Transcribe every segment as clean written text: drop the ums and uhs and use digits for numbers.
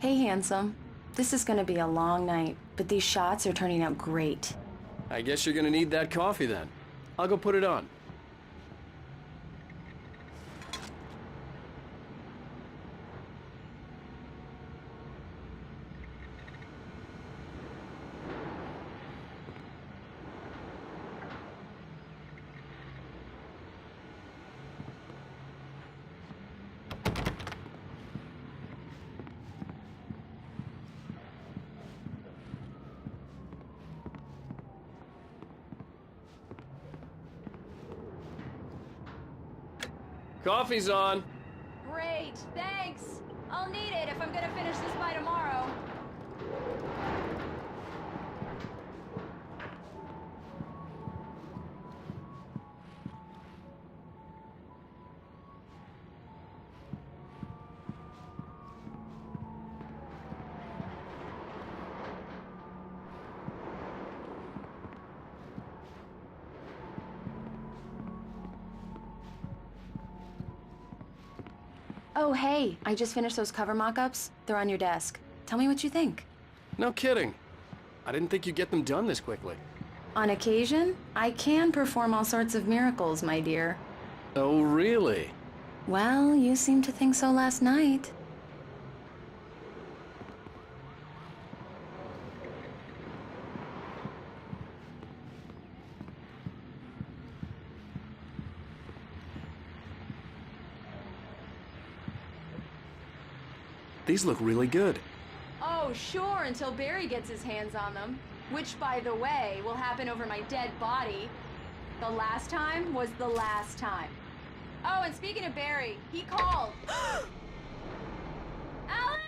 Hey, handsome. This is gonna be a long night, but these shots are turning out great. I guess you're gonna need that coffee then. I'll go put it on. Coffee's on. Great, thanks. I'll need it if I'm gonna finish this by tomorrow. Oh, hey, I just finished those cover mock-ups. They're on your desk. Tell me what you think. No kidding. I didn't think you'd get them done this quickly. On occasion, I can perform all sorts of miracles, my dear. Oh, really? Well, you seemed to think so last night. These look really good. Oh, sure, until Barry gets his hands on them. Which, by the way, will happen over my dead body. The last time was the last time. Oh, and speaking of Barry, he called. Alan!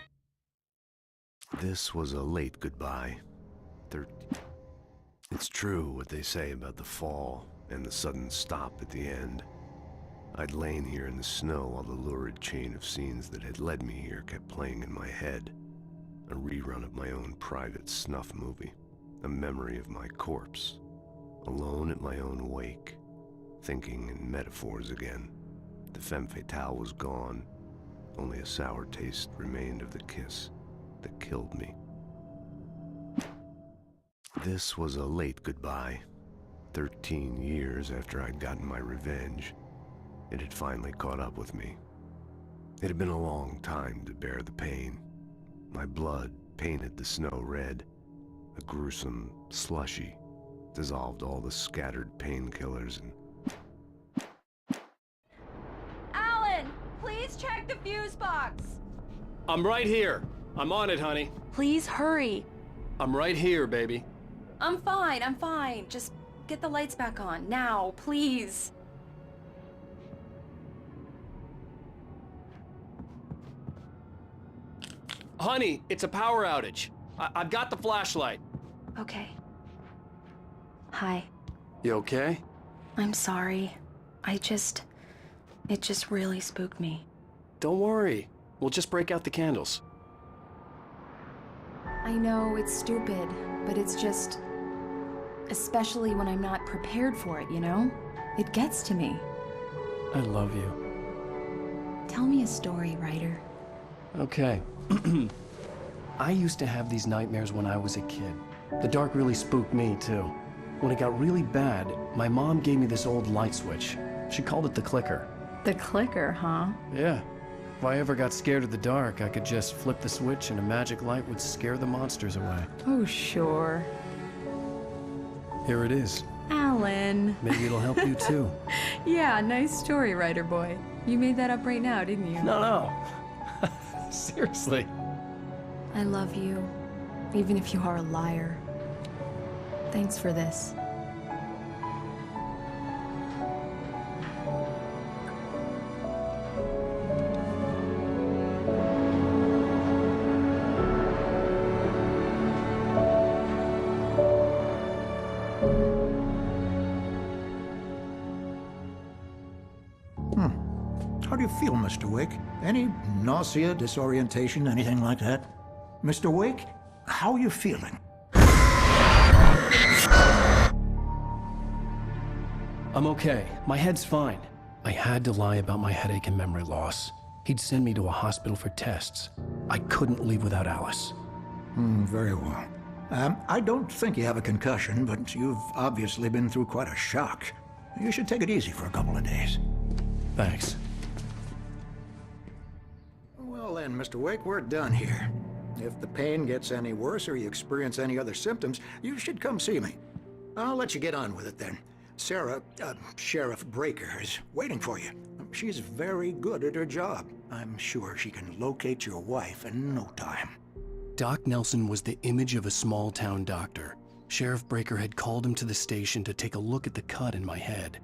This was a late goodbye. It's true what they say about the fall and the sudden stop at the end. I'd lain here in the snow while the lurid chain of scenes that had led me here kept playing in my head. A rerun of my own private snuff movie. A memory of my corpse. Alone at my own wake. Thinking in metaphors again. The femme fatale was gone. Only a sour taste remained of the kiss that killed me. This was a late goodbye. 13 years after I'd gotten my revenge. It had finally caught up with me. It had been a long time to bear the pain. My blood painted the snow red. A gruesome slushy dissolved all the scattered painkillers and... Alan, please check the fuse box. I'm right here. I'm on it, honey. Please hurry. I'm right here, baby. I'm fine. Just get the lights back on, now, please. Honey, it's a power outage. I've got the flashlight. Okay. Hi. You okay? I'm sorry. It just really spooked me. Don't worry. We'll just break out the candles. I know it's stupid, but it's just... especially when I'm not prepared for it, you know? It gets to me. I love you. Tell me a story, writer. Okay. I used to have these nightmares when I was a kid. The dark really spooked me, too. When it got really bad, my mom gave me this old light switch. She called it the clicker. The clicker, huh? Yeah. If I ever got scared of the dark, I could just flip the switch and a magic light would scare the monsters away. Oh, sure. Here it is. Alan. Maybe it'll help you, too. Yeah, nice story, writer boy. You made that up right now, didn't you? No. Seriously. I love you, even if you are a liar. Thanks for this. How do you feel, Mr. Wake? Any nausea, disorientation, anything like that? Mr. Wake, how are you feeling? I'm okay. My head's fine. I had to lie about my headache and memory loss. He'd send me to a hospital for tests. I couldn't leave without Alice. Very well. I don't think you have a concussion, but you've obviously been through quite a shock. You should take it easy for a couple of days. Thanks. Well then, Mr. Wake, we're done here. If the pain gets any worse or you experience any other symptoms, you should come see me. I'll let you get on with it then. Sarah, Sheriff Breaker, is waiting for you. She's very good at her job. I'm sure she can locate your wife in no time. Doc Nelson was the image of a small-town doctor. Sheriff Breaker had called him to the station to take a look at the cut in my head.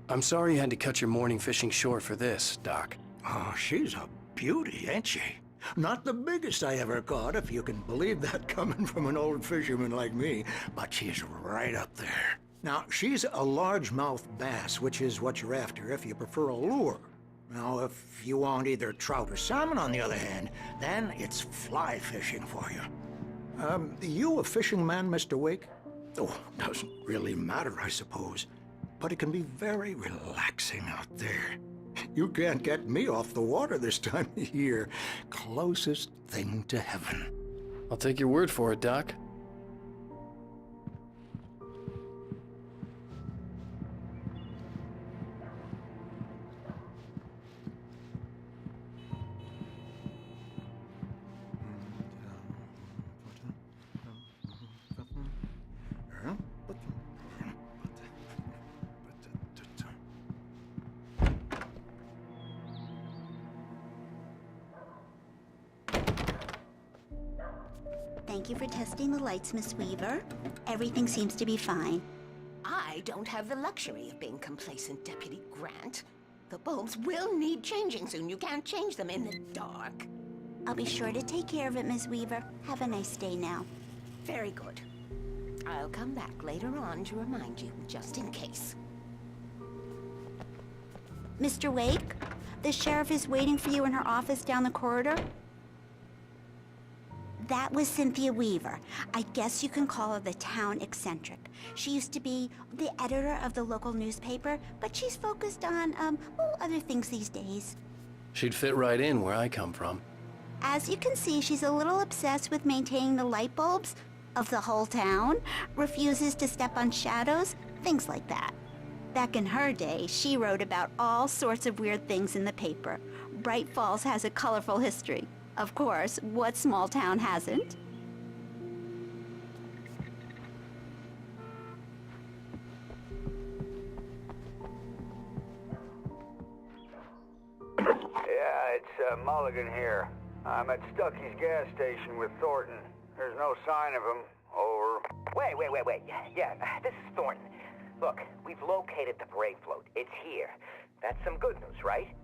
I'm sorry you had to cut your morning fishing short for this, Doc. Oh, she's a beauty, ain't she? Not the biggest I ever caught, if you can believe that coming from an old fisherman like me, but she's right up there. Now, she's a largemouth bass, which is what you're after if you prefer a lure. Now, if you want either trout or salmon, on the other hand, then it's fly fishing for you. You a fishing man, Mr. Wake? Oh, doesn't really matter, I suppose. But it can be very relaxing out there. You can't get me off the water this time of year. Closest thing to heaven. I'll take your word for it, Doc. Thank you for testing the lights, Miss Weaver. Everything seems to be fine. I don't have the luxury of being complacent, Deputy Grant. The bulbs will need changing soon. You can't change them in the dark. I'll be sure to take care of it, Miss Weaver. Have a nice day now. Very good. I'll come back later on to remind you, just in case. Mr. Wake, the sheriff is waiting for you in her office down the corridor. That was Cynthia Weaver. I guess you can call her the town eccentric. She used to be the editor of the local newspaper, but she's focused on, other things these days. She'd fit right in where I come from. As you can see, she's a little obsessed with maintaining the light bulbs of the whole town, refuses to step on shadows, things like that. Back in her day, she wrote about all sorts of weird things in the paper. Bright Falls has a colorful history. Of course, what small town hasn't? Yeah, it's Mulligan here. I'm at Stucky's gas station with Thornton. There's no sign of him. Over. Wait. Yeah, this is Thornton. Look, we've located the parade float. It's here. That's some good news, right?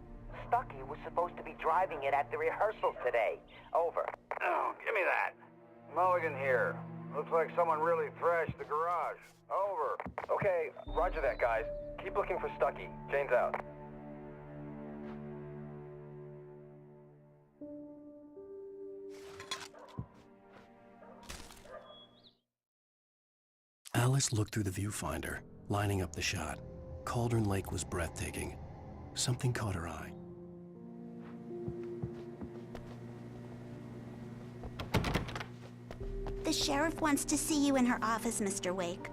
Stucky was supposed to be driving it at the rehearsals today. Over. Oh, give me that. Mulligan here. Looks like someone really thrashed the garage. Over. Okay, roger that, guys. Keep looking for Stucky. Jane's out. Alice looked through the viewfinder, lining up the shot. Cauldron Lake was breathtaking. Something caught her eye. The sheriff wants to see you in her office, Mr. Wake.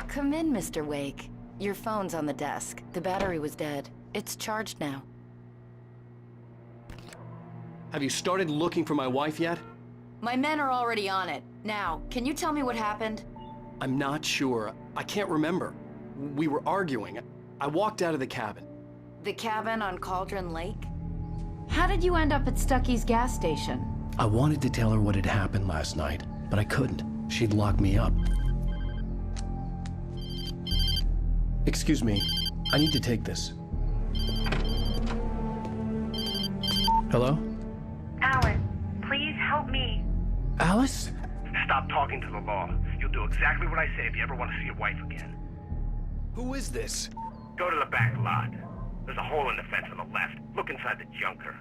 Come in, Mr. Wake. Your phone's on the desk. The battery was dead. It's charged now. Have you started looking for my wife yet? My men are already on it. Now, can you tell me what happened? I'm not sure. I can't remember. We were arguing. I walked out of the cabin. The cabin on Cauldron Lake? How did you end up at Stucky's gas station? I wanted to tell her what had happened last night, but I couldn't. She'd locked me up. Excuse me. I need to take this. Hello? Alice, please help me. Alice? Stop talking to the law. You'll do exactly what I say if you ever want to see your wife again. Who is this? Go to the back lot. There's a hole in the fence on the left. Look inside the junker.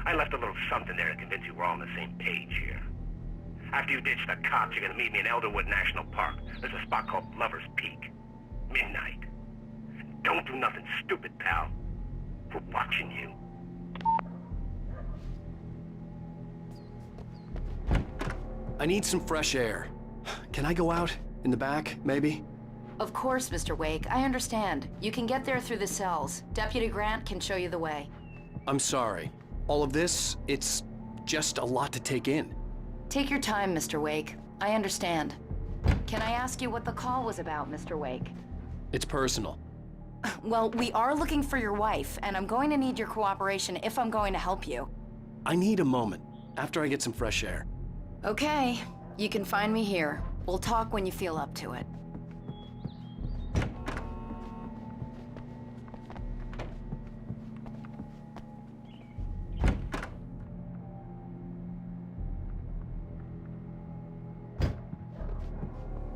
I left a little something there to convince you we're all on the same page here. After you ditch the cops, you're gonna meet me in Elderwood National Park. There's a spot called Lover's Peak. Midnight. Don't do nothing stupid, pal. We're watching you. I need some fresh air. Can I go out? In the back, maybe? Of course, Mr. Wake. I understand. You can get there through the cells. Deputy Grant can show you the way. I'm sorry. All of this, it's just a lot to take in. Take your time, Mr. Wake. I understand. Can I ask you what the call was about, Mr. Wake? It's personal. Well, we are looking for your wife, and I'm going to need your cooperation if I'm going to help you. I need a moment, after I get some fresh air. Okay. You can find me here. We'll talk when you feel up to it.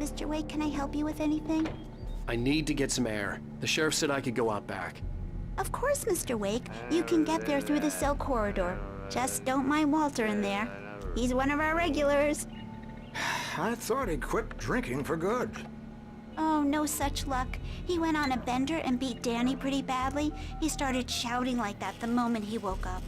Mr. Wake, can I help you with anything? I need to get some air. The sheriff said I could go out back. Of course, Mr. Wake. You can get there through the cell corridor. Just don't mind Walter in there. He's one of our regulars. I thought he quit drinking for good. Oh, no such luck. He went on a bender and beat Danny pretty badly. He started shouting like that the moment he woke up.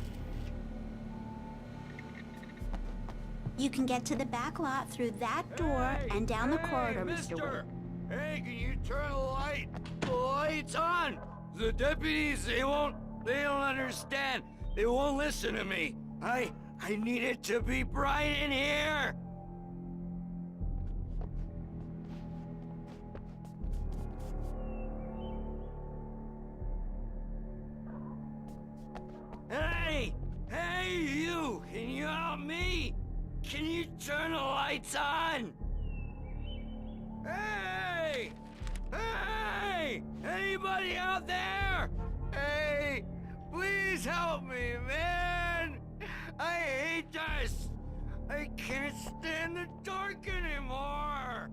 You can get to the back lot through that door and down the corridor, Mr. Wake. Hey, can you turn the light? The light's on! The deputies, they don't understand. They won't listen to me. I need it to be bright in here! Hey! Hey, you! Can you help me? Can you turn the lights on? Hey! Hey! Anybody out there? Hey! Please help me, man! I hate this! I can't stand the dark anymore!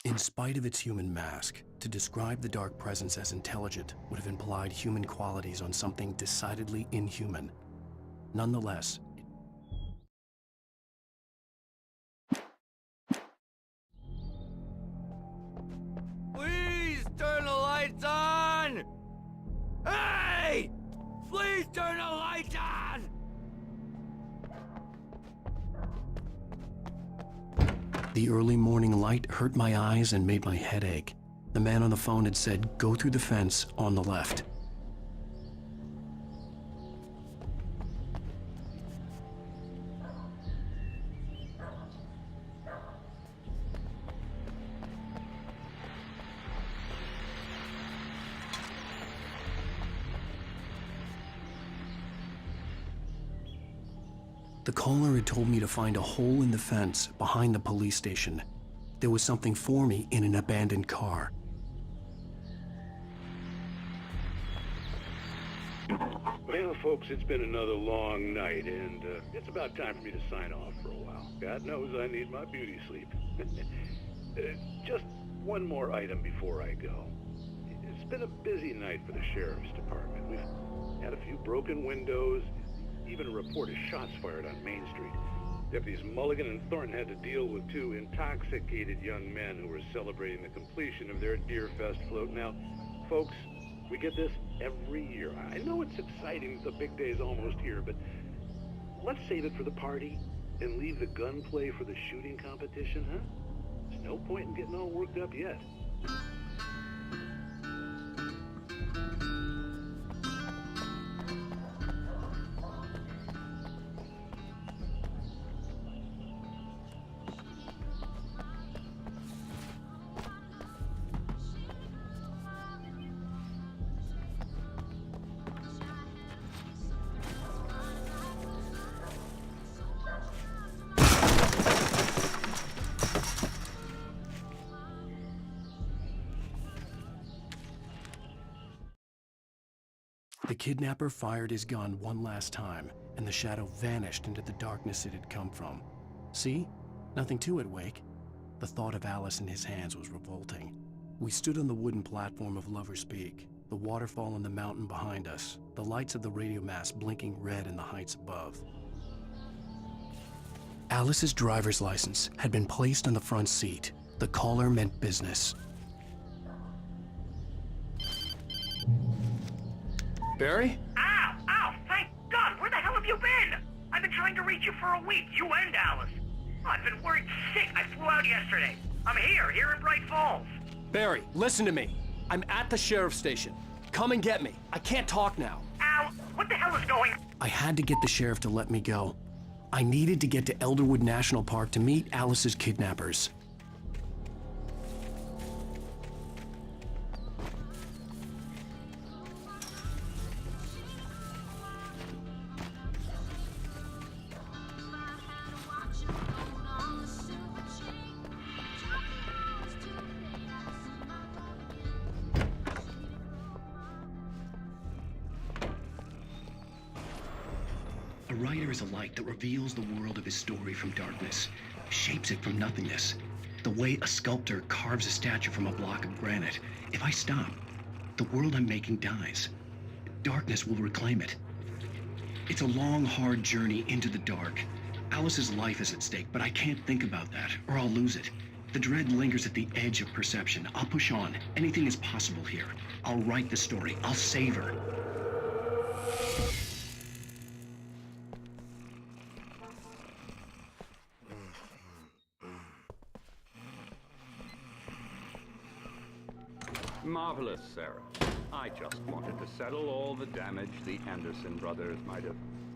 In spite of its human mask, to describe the dark presence as intelligent would have implied human qualities on something decidedly inhuman. Nonetheless, Please turn the lights on! Hey! Please turn the lights on! the early morning light hurt my eyes and made my head ache. The man on the phone had said, "Go through the fence on the left." The caller had told me to find a hole in the fence behind the police station. There was something for me in an abandoned car. Well, folks, it's been another long night, and it's about time for me to sign off for a while. God knows I need my beauty sleep. Just one more item before I go. It's been a busy night for the sheriff's department. We've had a few broken windows, even a report of shots fired on Main Street. Deputies Mulligan and Thornton had to deal with two intoxicated young men who were celebrating the completion of their Deer Fest float. Now, folks, we get this every year. I know it's exciting, the big day's almost here, but let's save it for the party and leave the gunplay for the shooting competition, huh? There's no point in getting all worked up yet. The kidnapper fired his gun one last time, and the shadow vanished into the darkness it had come from. See? Nothing to it, Wake. The thought of Alice in his hands was revolting. We stood on the wooden platform of Lover's Peak, the waterfall and the mountain behind us, the lights of the radio mast blinking red in the heights above. Alice's driver's license had been placed on the front seat. The caller meant business. Barry? Ow! Ow! Thank God! Where the hell have you been? I've been trying to reach you for a week, you and Alice. I've been worried sick. I flew out yesterday. I'm here in Bright Falls. Barry, listen to me. I'm at the sheriff's station. Come and get me. I can't talk now. Al, what the hell is going on? I had to get the sheriff to let me go. I needed to get to Elderwood National Park to meet Alice's kidnappers. A writer is a light that reveals the world of his story from darkness, shapes it from nothingness. The way a sculptor carves a statue from a block of granite. If I stop, the world I'm making dies. Darkness will reclaim it. It's a long, hard journey into the dark. Alice's life is at stake, but I can't think about that, or I'll lose it. The dread lingers at the edge of perception. I'll push on. Anything is possible here. I'll write the story. I'll save her. Marvelous, Sarah. I just wanted to settle all the damage the Anderson brothers might have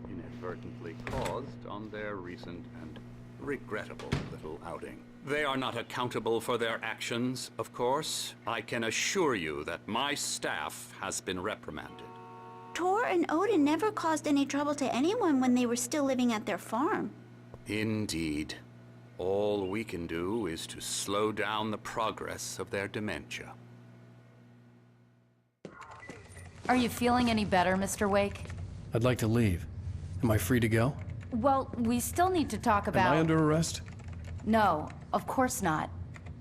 inadvertently caused on their recent and regrettable little outing. They are not accountable for their actions, of course. I can assure you that my staff has been reprimanded. Tor and Odin never caused any trouble to anyone when they were still living at their farm. Indeed. All we can do is to slow down the progress of their dementia. Are you feeling any better, Mr. Wake? I'd like to leave. Am I free to go? Well, we still need to talk about... Am I under arrest? No, of course not.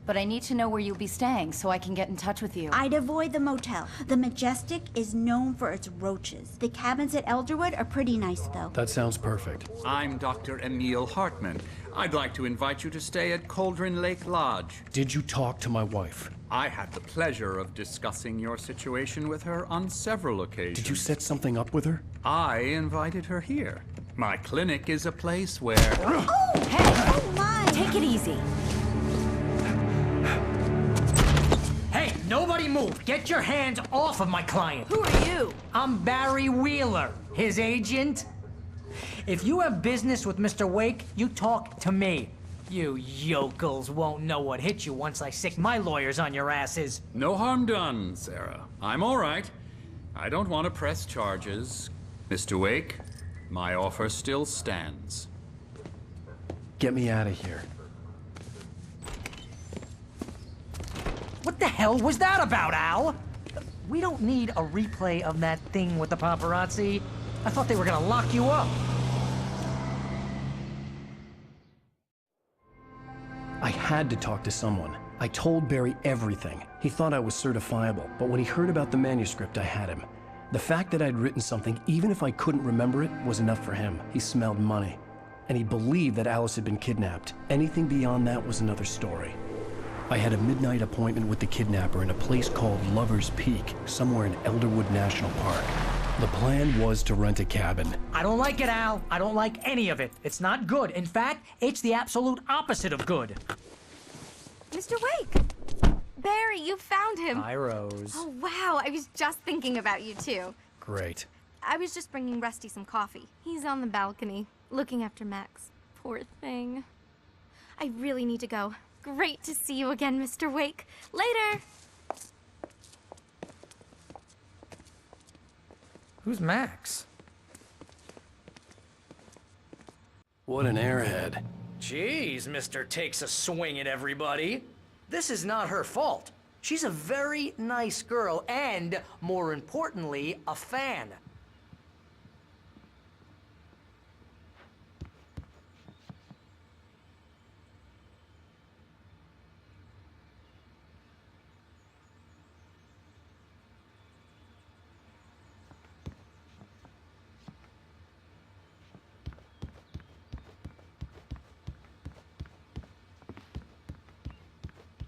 But I need to know where you'll be staying so I can get in touch with you. I'd avoid the motel. The Majestic is known for its roaches. The cabins at Elderwood are pretty nice, though. That sounds perfect. I'm Dr. Emil Hartman. I'd like to invite you to stay at Cauldron Lake Lodge. Did you talk to my wife? I had the pleasure of discussing your situation with her on several occasions. Did you set something up with her? I invited her here. My clinic is a place where... Oh! Hey! Oh, my! Take it easy. Hey, nobody move! Get your hands off of my client! Who are you? I'm Barry Wheeler, his agent. If you have business with Mr. Wake, you talk to me. You yokels won't know what hit you once I sick my lawyers on your asses. No harm done, Sarah. I'm all right. I don't want to press charges. Mr. Wake, my offer still stands. Get me out of here. What the hell was that about, Al? We don't need a replay of that thing with the paparazzi. I thought they were gonna lock you up. I had to talk to someone. I told Barry everything. He thought I was certifiable, but when he heard about the manuscript, I had him. The fact that I'd written something, even if I couldn't remember it, was enough for him. He smelled money. And he believed that Alice had been kidnapped. Anything beyond that was another story. I had a midnight appointment with the kidnapper in a place called Lover's Peak, somewhere in Elderwood National Park. The plan was to rent a cabin. I don't like it, Al. I don't like any of it. It's not good. In fact, it's the absolute opposite of good. Mr. Wake! Barry, you found him. Hi, Rose. Oh, wow. I was just thinking about you, too. Great. I was just bringing Rusty some coffee. He's on the balcony, looking after Max. Poor thing. I really need to go. Great to see you again, Mr. Wake. Later! Who's Max? What an airhead. Jeez, Mr. Takes a swing at everybody. This is not her fault. She's a very nice girl and, more importantly, a fan.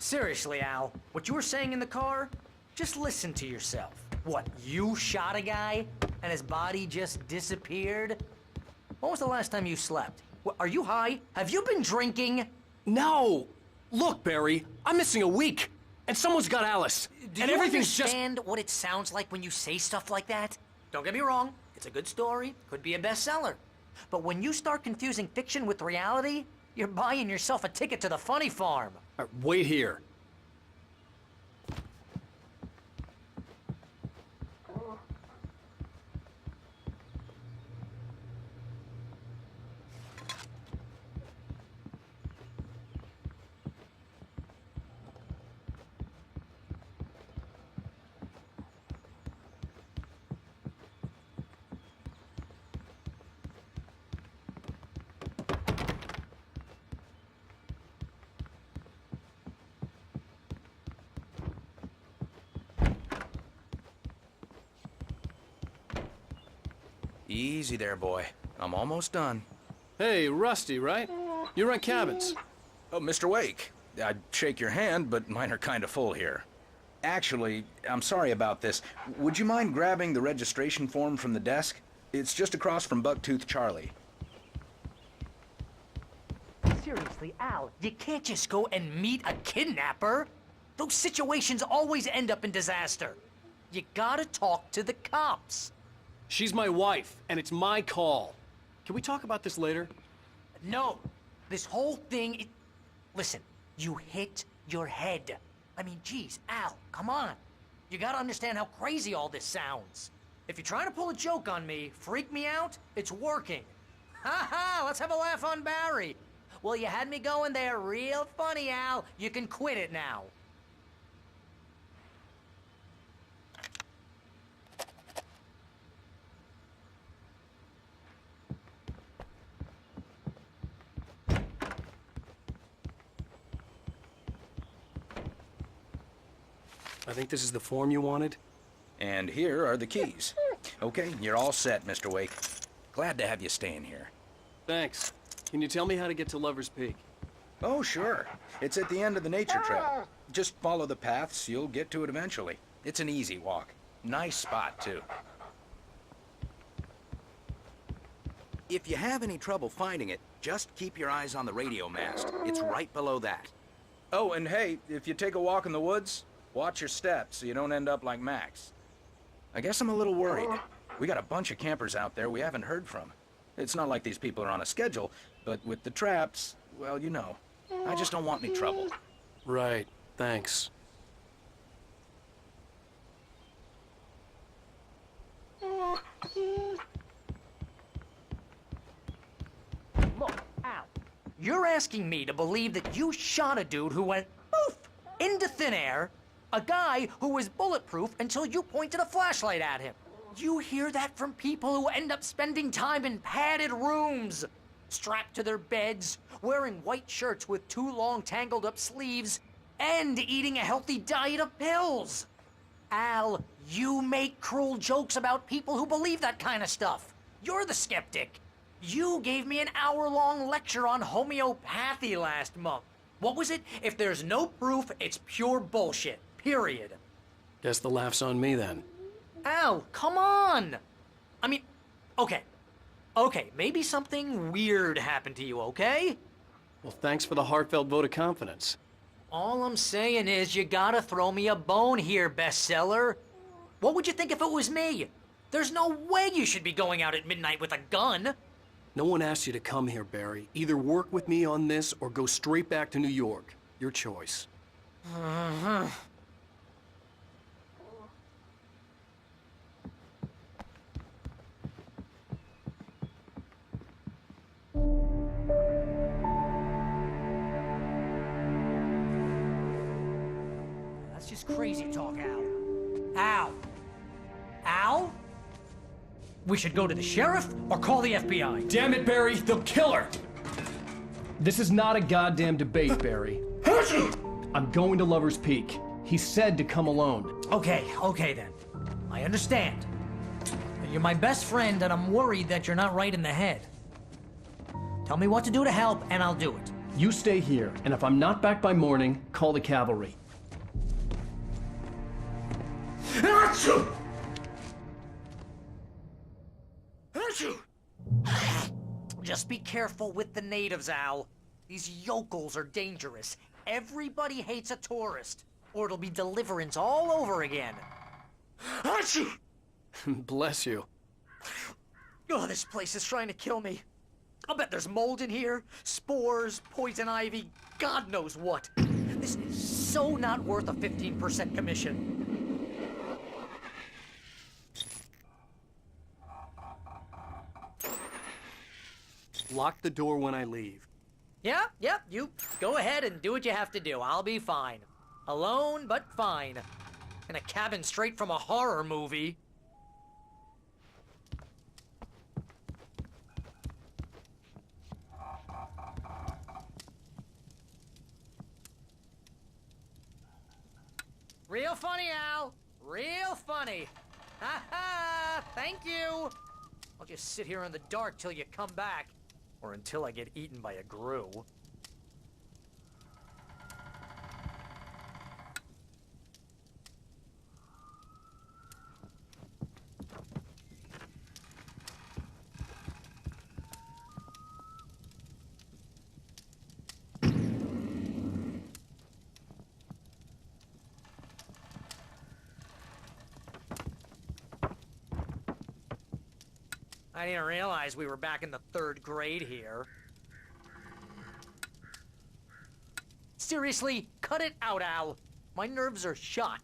Seriously, Al, what you were saying in the car? Just listen to yourself. What, you shot a guy and his body just disappeared? When was the last time you slept? What, are you high? Have you been drinking? No! Look, Barry, I'm missing a week, and someone's got Alice. Do and you everything's understand what it sounds like when you say stuff like that? Don't get me wrong, it's a good story, could be a bestseller. But when you start confusing fiction with reality, you're buying yourself a ticket to the funny farm. Wait here. Easy there, boy. I'm almost done. Hey, Rusty, right? You rent cabins. Oh, Mr. Wake. I'd shake your hand, but mine are kind of full here. Actually, I'm sorry about this. Would you mind grabbing the registration form from the desk? It's just across from Bucktooth Charlie. Seriously, Al, you can't just go and meet a kidnapper. Those situations always end up in disaster. You gotta talk to the cops. She's my wife, and it's my call. Can we talk about this later? No. This whole thing, listen, you hit your head. I mean, geez, Al, come on. You gotta understand how crazy all this sounds. If you're trying to pull a joke on me, freak me out, it's working. Ha ha, let's have a laugh on Barry. Well, you had me going there real funny, Al. You can quit it now. I think this is the form you wanted. And here are the keys. Okay, you're all set, Mr. Wake. Glad to have you staying here. Thanks. Can you tell me how to get to Lover's Peak? Oh, sure. It's at the end of the nature trail. Just follow the paths, you'll get to it eventually. It's an easy walk. Nice spot, too. If you have any trouble finding it, just keep your eyes on the radio mast. It's right below that. Oh, and hey, if you take a walk in the woods, watch your steps so you don't end up like Max. I guess I'm a little worried. We got a bunch of campers out there we haven't heard from. It's not like these people are on a schedule, but with the traps, well, you know. I just don't want any trouble. Right. Thanks. Look, Al, you're asking me to believe that you shot a dude who went poof into thin air, a guy who was bulletproof until you pointed a flashlight at him. You hear that from people who end up spending time in padded rooms, strapped to their beds, wearing white shirts with too long tangled up sleeves, and eating a healthy diet of pills. Al, you make cruel jokes about people who believe that kind of stuff. You're the skeptic. You gave me an hour-long lecture on homeopathy last month. What was it? If there's no proof, it's pure bullshit. Period. Guess the laugh's on me then. Al, come on! I mean, okay. Okay, maybe something weird happened to you, okay? Well, thanks for the heartfelt vote of confidence. All I'm saying is you gotta throw me a bone here, bestseller. What would you think if it was me? There's no way you should be going out at midnight with a gun. No one asked you to come here, Barry. Either work with me on this or go straight back to New York. Your choice. That's just crazy talk, Al. Al! Al? We should go to the sheriff or call the FBI. Damn it, Barry, they'll kill her! This is not a goddamn debate, Barry. I'm going to Lover's Peak. He said to come alone. Okay then. I understand. You're my best friend, and I'm worried that you're not right in the head. Tell me what to do to help, and I'll do it. You stay here, and if I'm not back by morning, call the cavalry. Just be careful with the natives, Al. These yokels are dangerous. Everybody hates a tourist, or it'll be Deliverance all over again. Bless you. Oh, this place is trying to kill me. I'll bet there's mold in here, spores, poison ivy, God knows what. This is so not worth a 15% commission. Lock the door when I leave. Yep, you go ahead and do what you have to do. I'll be fine. Alone, but fine. In a cabin straight from a horror movie. Real funny, Al. Real funny. Ha ha! Thank you. I'll just sit here in the dark till you come back. Or until I get eaten by a grue. I didn't realize we were back in the 3rd grade here. Seriously, cut it out, Al. My nerves are shot.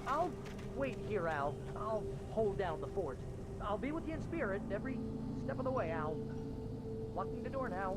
I'll wait here, Al. I'll hold down the fort. I'll be with you in spirit every step of the way, Al. Locking the door now.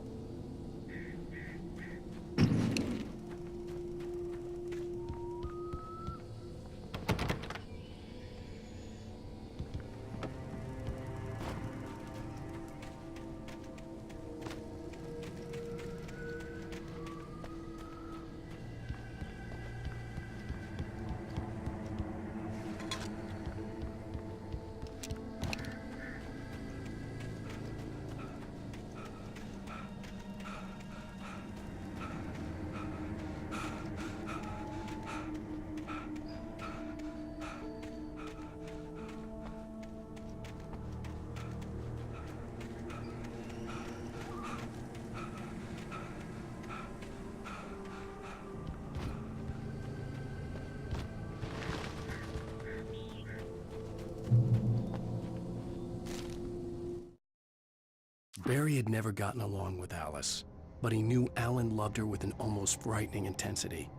Barry had never gotten along with Alice, but he knew Alan loved her with an almost frightening intensity.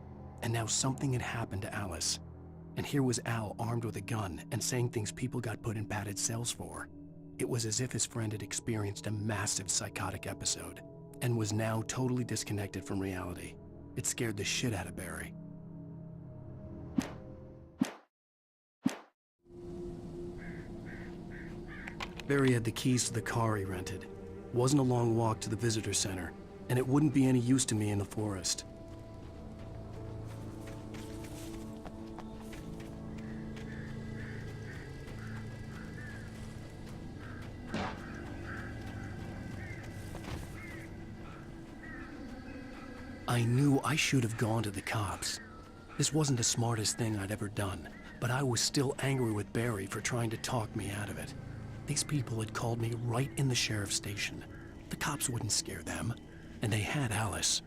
And now something had happened to Alice. And here was Al armed with a gun and saying things people got put in padded cells for. It was as if his friend had experienced a massive psychotic episode and was now totally disconnected from reality. It scared the shit out of Barry. Barry had the keys to the car he rented. Wasn't a long walk to the visitor center, and it wouldn't be any use to me in the forest. I knew I should have gone to the cops. This wasn't the smartest thing I'd ever done, but I was still angry with Barry for trying to talk me out of it. These people had called me right in the sheriff's station. The cops wouldn't scare them, and they had Alice.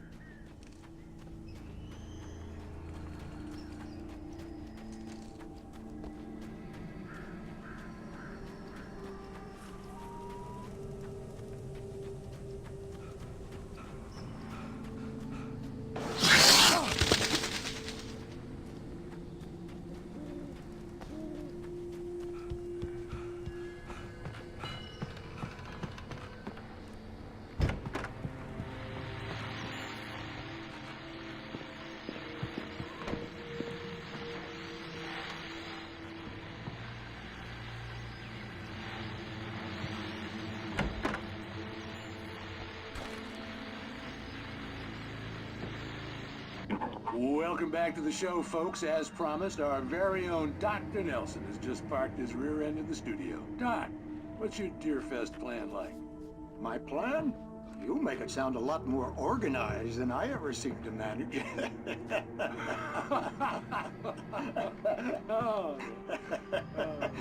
Welcome back to the show, folks. As promised, our very own Dr. Nelson has just parked his rear end in the studio. Doc, what's your Deerfest plan like? My plan? You make it sound a lot more organized than I ever seem to manage.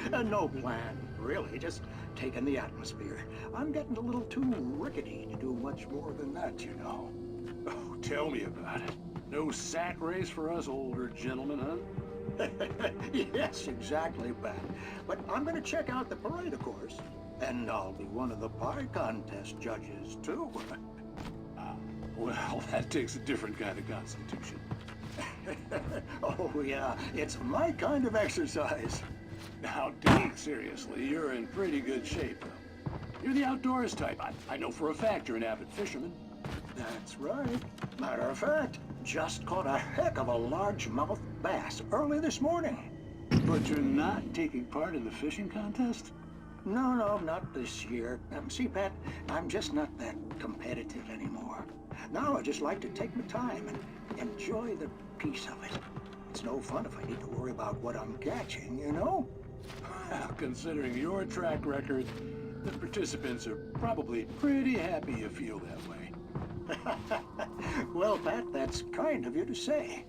No plan, really. Just taking the atmosphere. I'm getting a little too rickety to do much more than that, you know. Oh, tell me about it. No sack race for us older gentlemen, huh? Yes, exactly, Pat. But I'm gonna check out the parade, of course. And I'll be one of the pie contest judges, too. Well, that takes a different kind of constitution. Oh, yeah. It's my kind of exercise. Now, Deke, seriously, you're in pretty good shape, though. You're the outdoors type. I know for a fact you're an avid fisherman. That's right. Matter of fact, just caught a heck of a largemouth bass early this morning. But you're not taking part in the fishing contest? No, not this year. See, Pat, I'm just not that competitive anymore. Now I just like to take my time and enjoy the peace of it. It's no fun if I need to worry about what I'm catching, you know? Well, considering your track record, the participants are probably pretty happy you feel that way. Well, Pat, that's kind of you to say.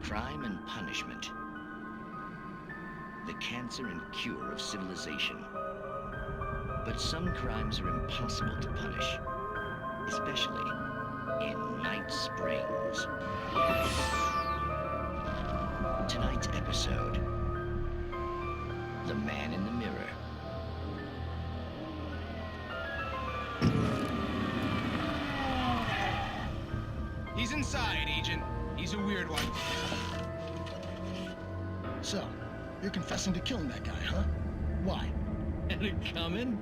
Crime and punishment. The cancer and cure of civilization. But some crimes are impossible to punish, especially in Night Springs. Tonight's episode, The Man in the Mirror. He's inside, Agent. He's a weird one. So, you're confessing to killing that guy, huh? Why? And it coming?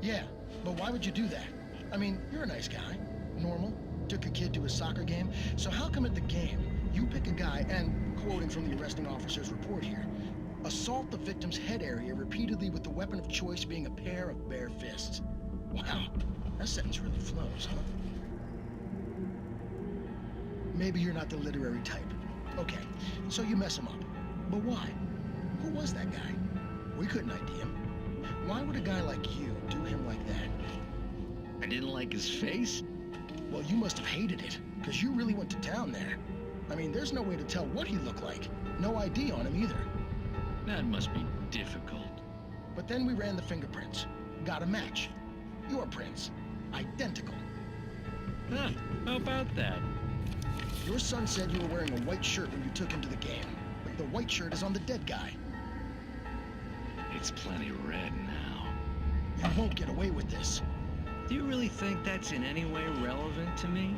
Yeah, but why would you do that? I mean, you're a nice guy. Normal. Took a kid to a soccer game. So how come at the game, you pick a guy and, quoting from the arresting officer's report here, assault the victim's head area repeatedly with the weapon of choice being a pair of bare fists? Wow, that sentence really flows, huh? Maybe you're not the literary type. Okay, so you mess him up. But why? Who was that guy? We couldn't ID him. Why would a guy like you do him like that? I didn't like his face? Well, you must have hated it, because you really went to town there. I mean, there's no way to tell what he looked like. No ID on him either. That must be difficult. But then we ran the fingerprints. Got a match. Your prints. Identical. Huh, how about that? Your son said you were wearing a white shirt when you took him to the game. But the white shirt is on the dead guy. It's plenty red now. You won't get away with this. Do you really think that's in any way relevant to me?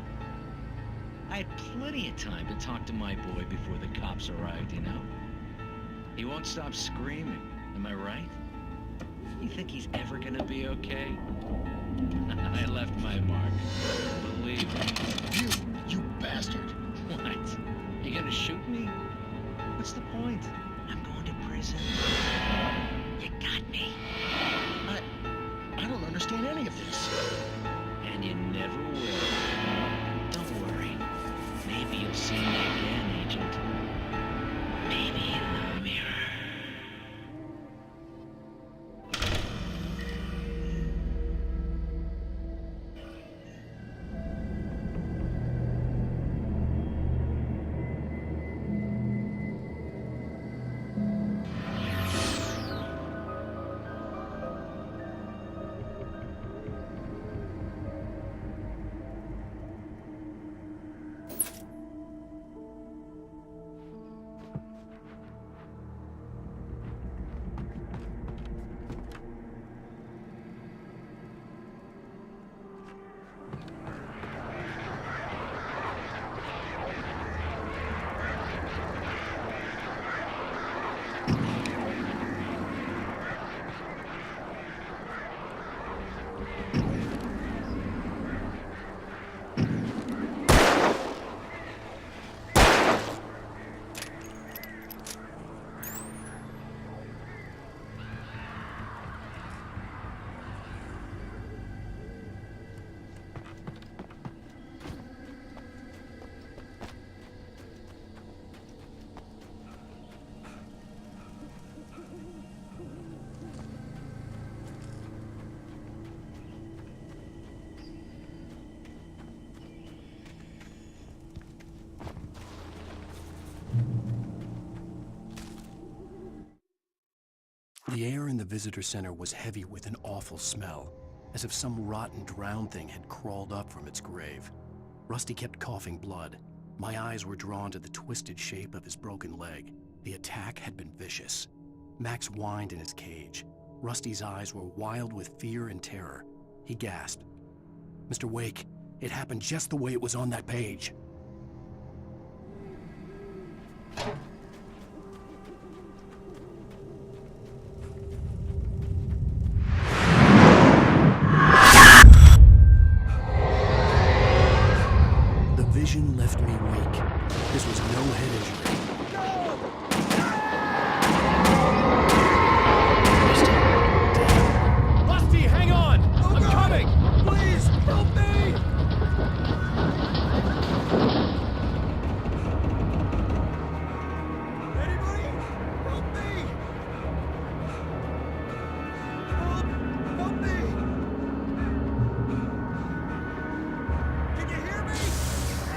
I had plenty of time to talk to my boy before the cops arrived, you know? He won't stop screaming, am I right? You think he's ever gonna be okay? I left my mark. Believe me. You bastard! What? You gonna shoot me? What's the point? I'm going to prison. You got me. I don't understand any of this. And you never will. Don't worry. Maybe you'll see me again, Agent. Maybe in the mirror. The air in the visitor center was heavy with an awful smell, as if some rotten drowned thing had crawled up from its grave. Rusty kept coughing blood. My eyes were drawn to the twisted shape of his broken leg. The attack had been vicious. Max whined in his cage. Rusty's eyes were wild with fear and terror. He gasped. "Mr. Wake, it happened just the way it was on that page." Vision left me weak. This was no head injury. Rusty, hang on! I'm coming! Please, help me! Anybody? Help me! Help me! Can you hear me?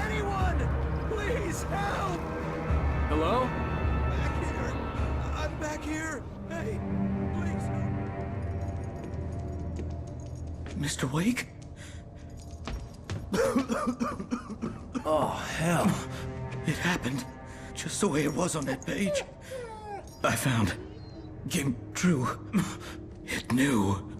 Anyone! Please help! Hello? Back here! I'm back here! Hey, please help! Mr. Wake? Oh, hell. It happened just the way it was on that page. I found. Came true. It knew.